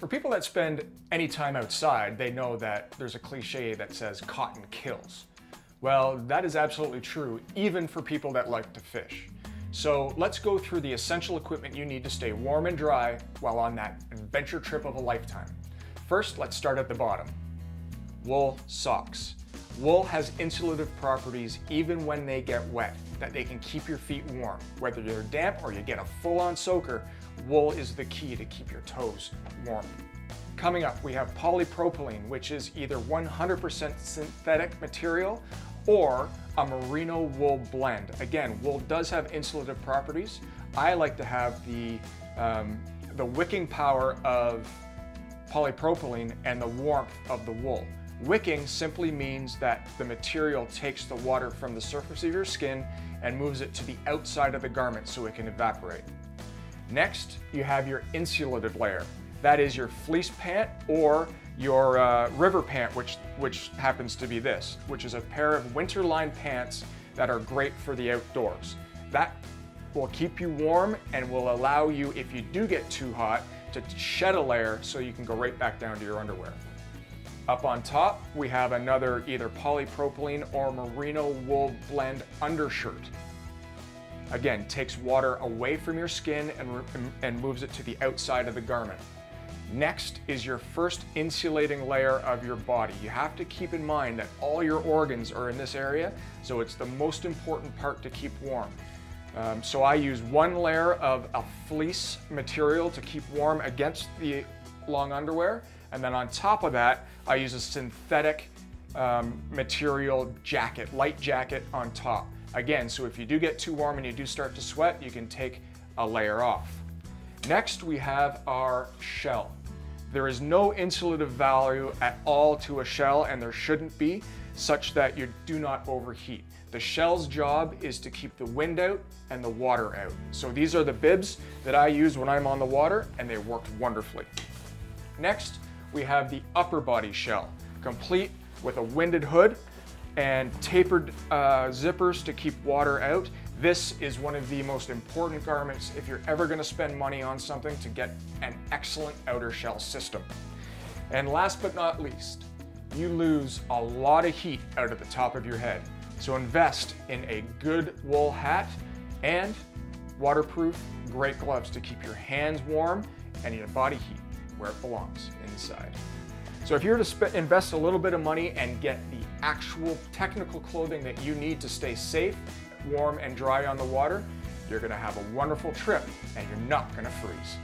For people that spend any time outside, they know that there's a cliche that says cotton kills. Well, that is absolutely true, even for people that like to fish. So let's go through the essential equipment you need to stay warm and dry while on that adventure trip of a lifetime. First, let's start at the bottom. Wool socks. Wool has insulative properties even when they get wet, that they can keep your feet warm. Whether you're damp or you get a full-on soaker, wool is the key to keep your toes warm. Coming up, we have polypropylene, which is either 100% synthetic material or a merino wool blend. Again, wool does have insulative properties. I like to have the wicking power of polypropylene and the warmth of the wool. Wicking simply means that the material takes the water from the surface of your skin and moves it to the outside of the garment so it can evaporate. Next, you have your insulated layer. That is your fleece pant or your river pant, which happens to be this, which is a pair of winter-lined pants that are great for the outdoors. That will keep you warm and will allow you, if you do get too hot, to shed a layer so you can go right back down to your underwear. Up on top, we have another either polypropylene or merino wool blend undershirt. Again, takes water away from your skin and moves it to the outside of the garment. Next is your first insulating layer of your body. You have to keep in mind that all your organs are in this area, so it's the most important part to keep warm. So I use one layer of a fleece material to keep warm against the long underwear, and then on top of that, I use a synthetic material jacket, light jacket on top. Again, so if you do get too warm and you do start to sweat, you can take a layer off. Next, we have our shell. There is no insulative value at all to a shell, and there shouldn't be, such that you do not overheat. The shell's job is to keep the wind out and the water out. So these are the bibs that I use when I'm on the water, and they worked wonderfully. Next, we have the upper body shell, complete with a winded hood and tapered zippers to keep water out. This is one of the most important garments if you're ever going to spend money on something, to get an excellent outer shell system. And last but not least, you lose a lot of heat out of the top of your head. So invest in a good wool hat and waterproof, great gloves to keep your hands warm and your body heat where it belongs, inside. So if you're to invest a little bit of money and get the actual technical clothing that you need to stay safe, warm, and dry on the water, you're gonna have a wonderful trip and you're not gonna freeze.